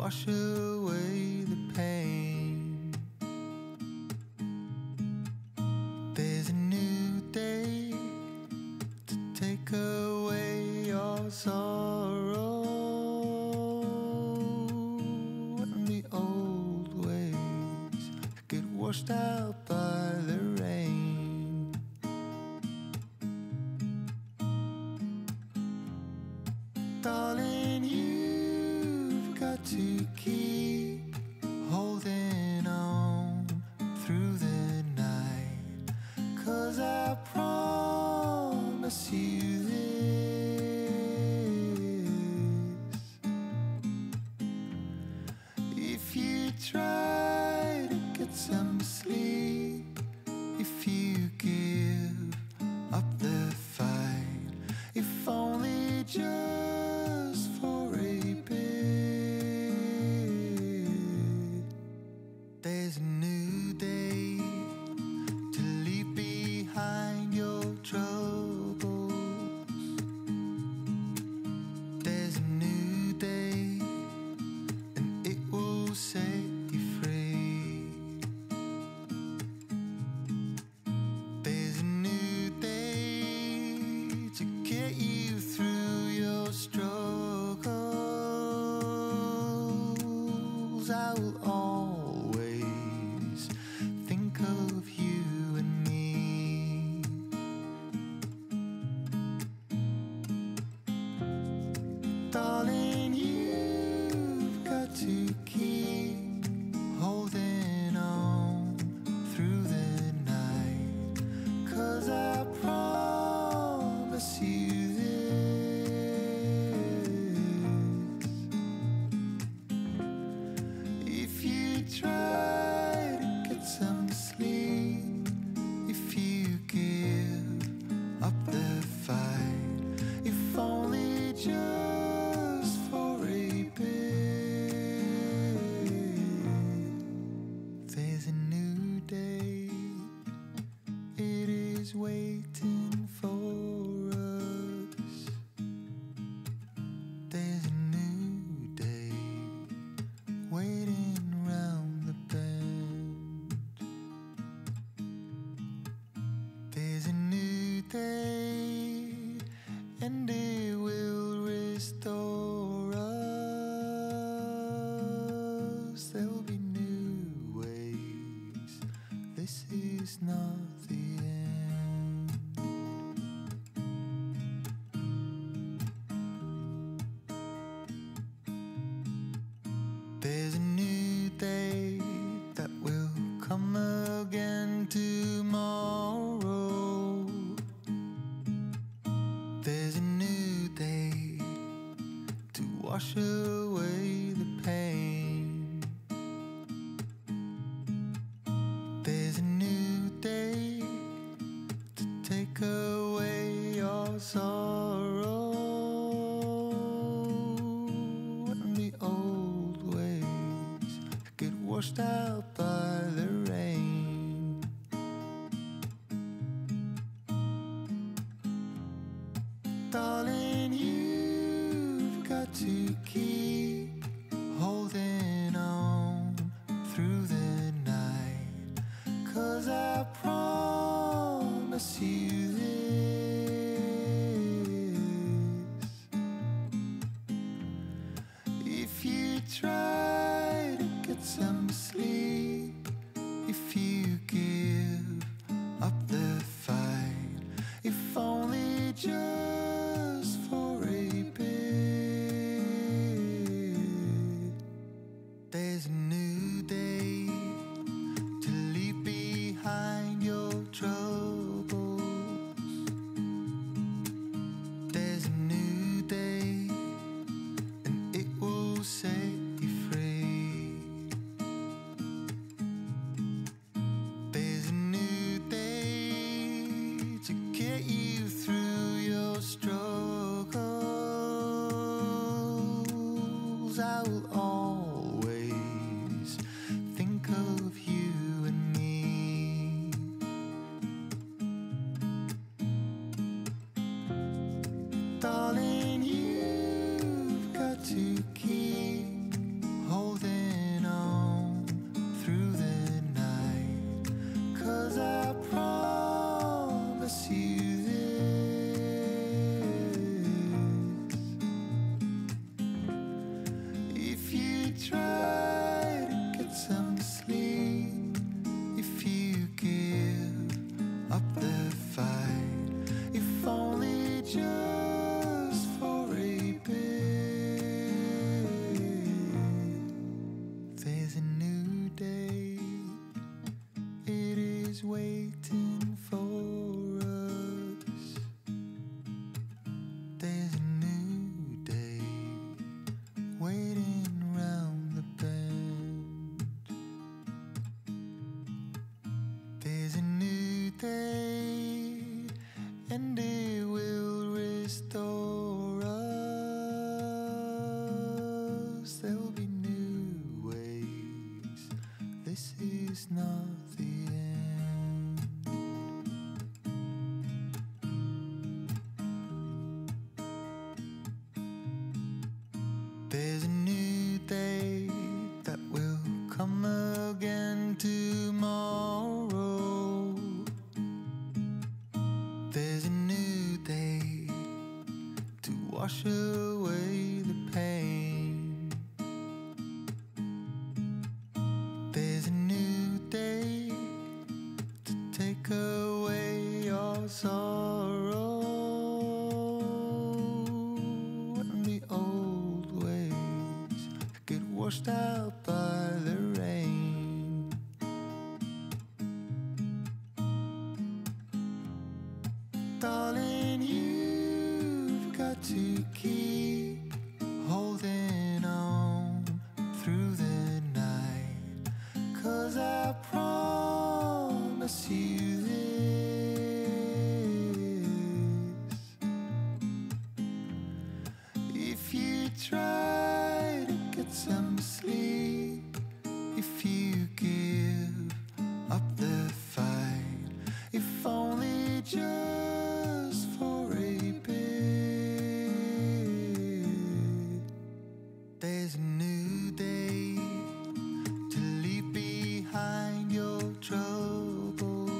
wash away the pain. There's a new day to take away your sorrow, and the old ways get washed out by the rain. Darling, you've got to keep holding on through the night, 'cause I promise you this: if you try to get some sleep, if you give up the fight, if only just for a bit, there's a new day to leave behind your troubles. There's a new day, and it will set you free. There's a new day to get you through your struggles. I will always think of you and me. Darling, you've got to keep holding on through the night, 'cause I promise you this: if you try to get some sleep, if you give up the fight, if only just for a bit, there's a new day. It is waiting for us. There's a new day waiting round the bend. There's a new day, and it will restore us. There'll be new ways. This is not the end. There's a new day that will come again tomorrow. There's a new day to wash away the pain. There's a new day to take away your sorrow, and the old ways get washed out by the rain. Darling, you've got to keep holding on through the night, 'cause I promise you this: if you try to get some sleep, if you give up the fight, if only just for a bit, there's a new day to leave behind your troubles. There's a new day, and it will set you free. There's a new day to get you through your struggles. I will always think of you and me. Darling, you've got to keep holding just for a bit. There's a new day, it is waiting for us. There's a new day waiting round the bend. There's a new day, and it will restore us. There'll be new ways. This is not the end. There's a new day that will come again tomorrow. There's a new day to wash away the pain. There's a new day to take away your sorrow, and the old ways get washed out by the rain. Darling, you've got to keep holding on through the night, 'cause I promise you this: if you try to get some sleep, if you give up the fight, if only just for a bit, there's a new day to leave behind your troubles.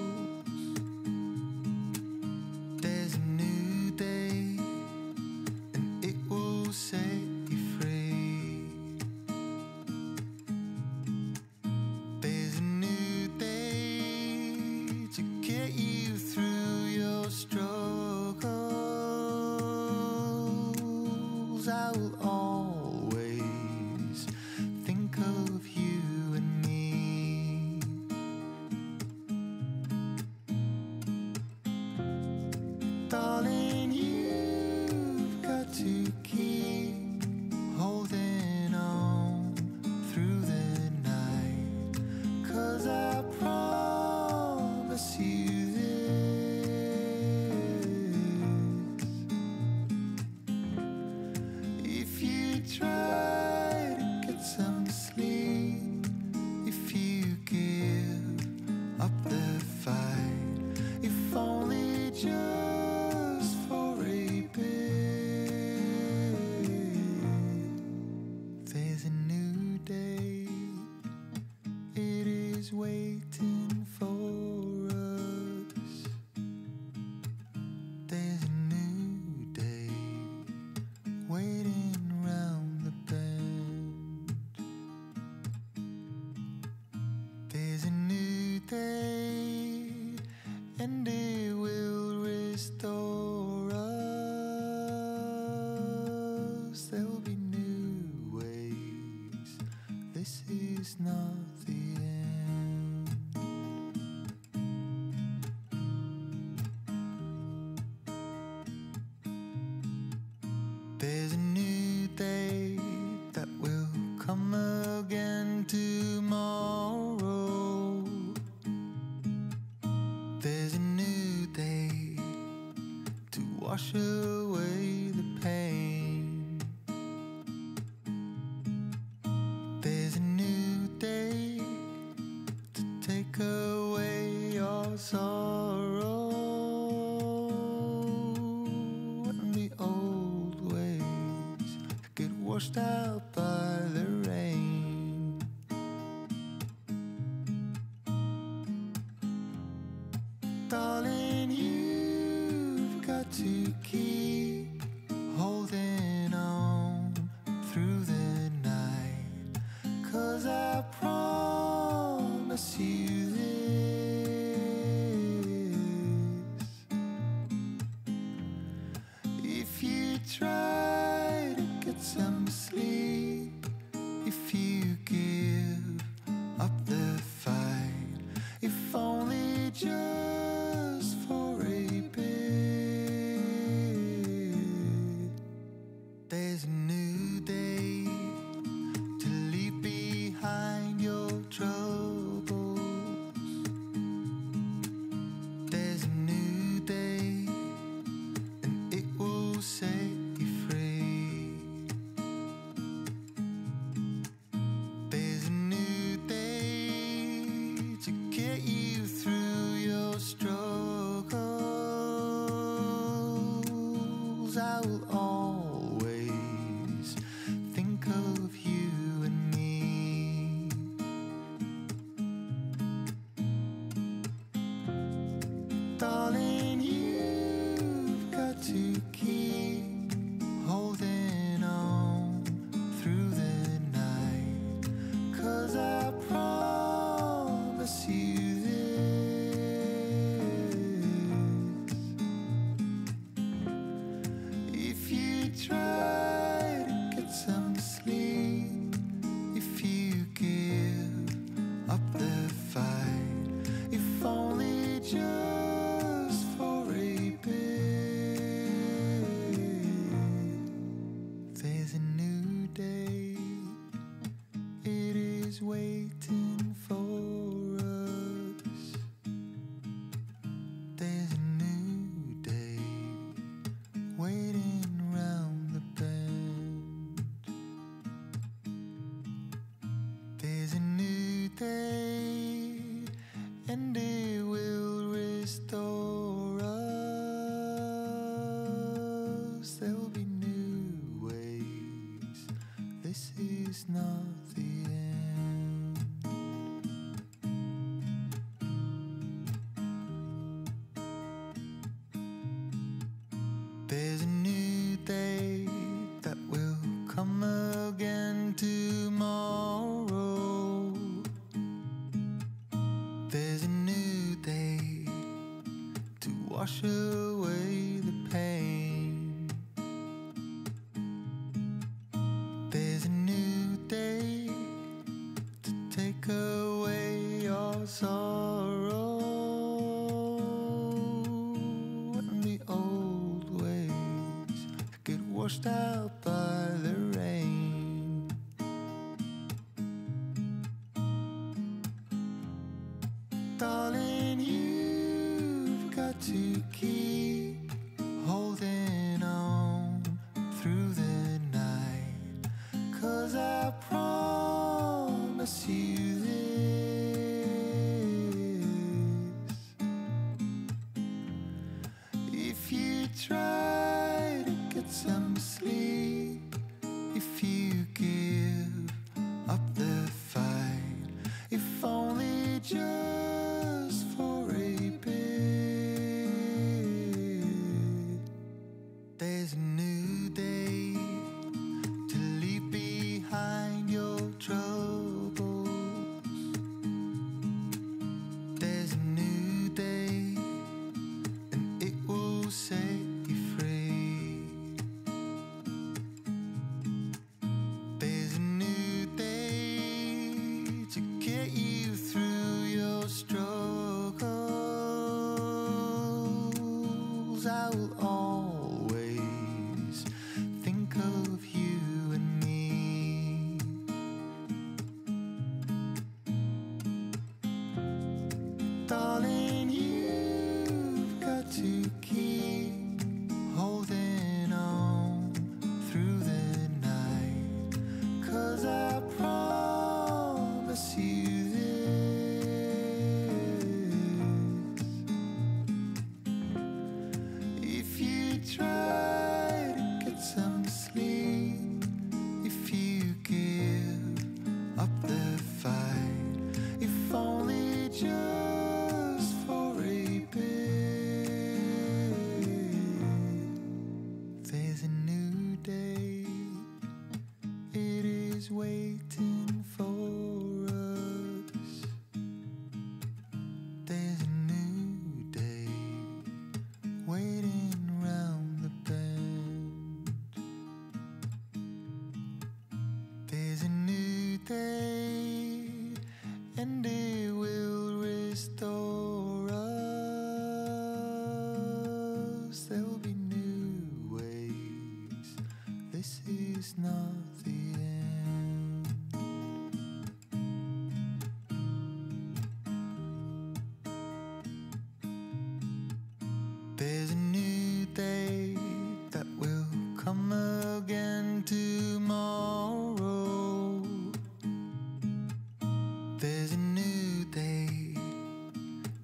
There's a new day, and it will set you free. There's a new day to get you through your struggles. I will always think of you and me. Darling, you've got to keep holding on through the night, 'cause I promise you this: if you try to get some sleep, if you give up the fight, if only just for a bit, there's a new day, it is waiting for us. There's a new day waiting round the bend. There's a new day, and it will restore us. There'll be new ways. This is not the end. There's a new day that will come again tomorrow. There's a new day to wash away the pain. There's a new day to take away your sorrow, and the old ways get washed out by the rain. Darling, you've got to keep holding on through the night, 'cause I promise you this: try to get some sleep, if you give up the fight, if only just for a bit, there's a new day to leave behind your troubles. There's a new day and it will set you free. There's a new day to get you through your struggles. I will always think of you and me. Darling, you've got to keep holding on through the night, 'cause I promise you this: if you try to get some sleep, if you give up the fight, if only just for a bit, there's a new day, it is waiting for us. There's a new day waiting round the bend. There's a new day and it will restore us. There'll be new ways. This is not the end. There's a new day that will come again tomorrow. There's a new day to wash away the pain. There's a new day to take away your sorrow, and the old ways get washed out by the rain. Darling, you've got to keep holding on through the night, 'cause I promise you this: if you try to get some sleep, if you give up the fight, if only just for a bit, there's a new day to leave behind your troubles. There's a new day and it will set you free. is not the end. There's a new day that will come again tomorrow. There's a new day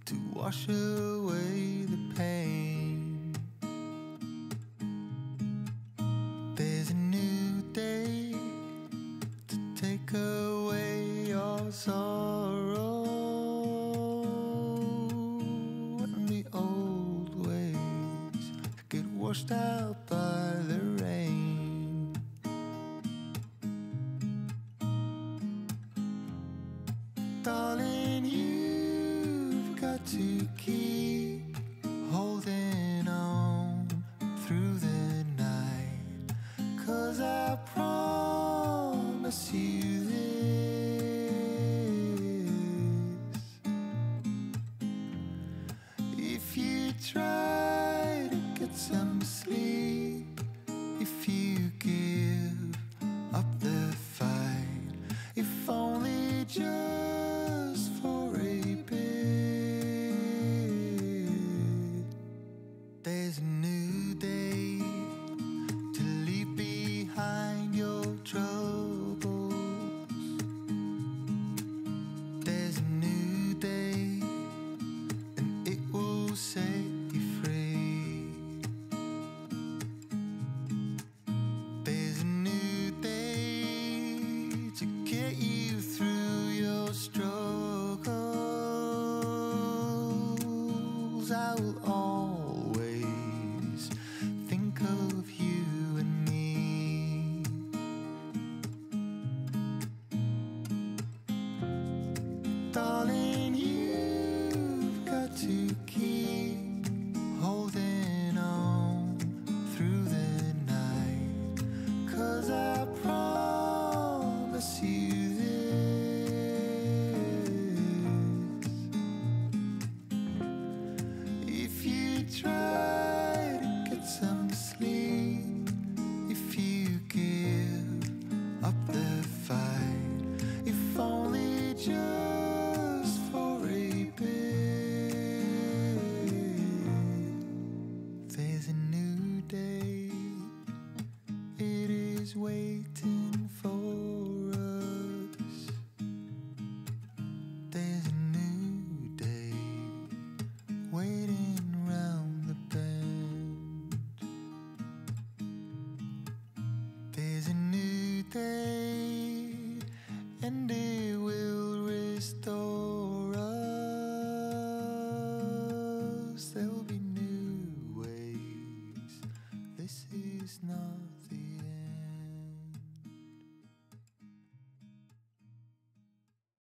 to wash away the pain. There's a new day to take away your sorrow, and the old ways get washed out by the rain. Darling, you've got to keep holding on through the night, 'cause I promise you this: if you try to get some sleep, if you give up the fight, if only just for a bit, there's a new day to leave behind your troubles. There's a new day, and it will set you free. There's a new day to get you through your struggles. I will always think of you and me. Darling, you've got to keep holding on through the night, 'cause I promise you this: if you try to get some sleep, if you give up the fight, if only just for a bit, there's a new day. It is waiting for us. There's a new day waiting round the bend. There's a new day, and it will restore us. There'll be new ways. This is not the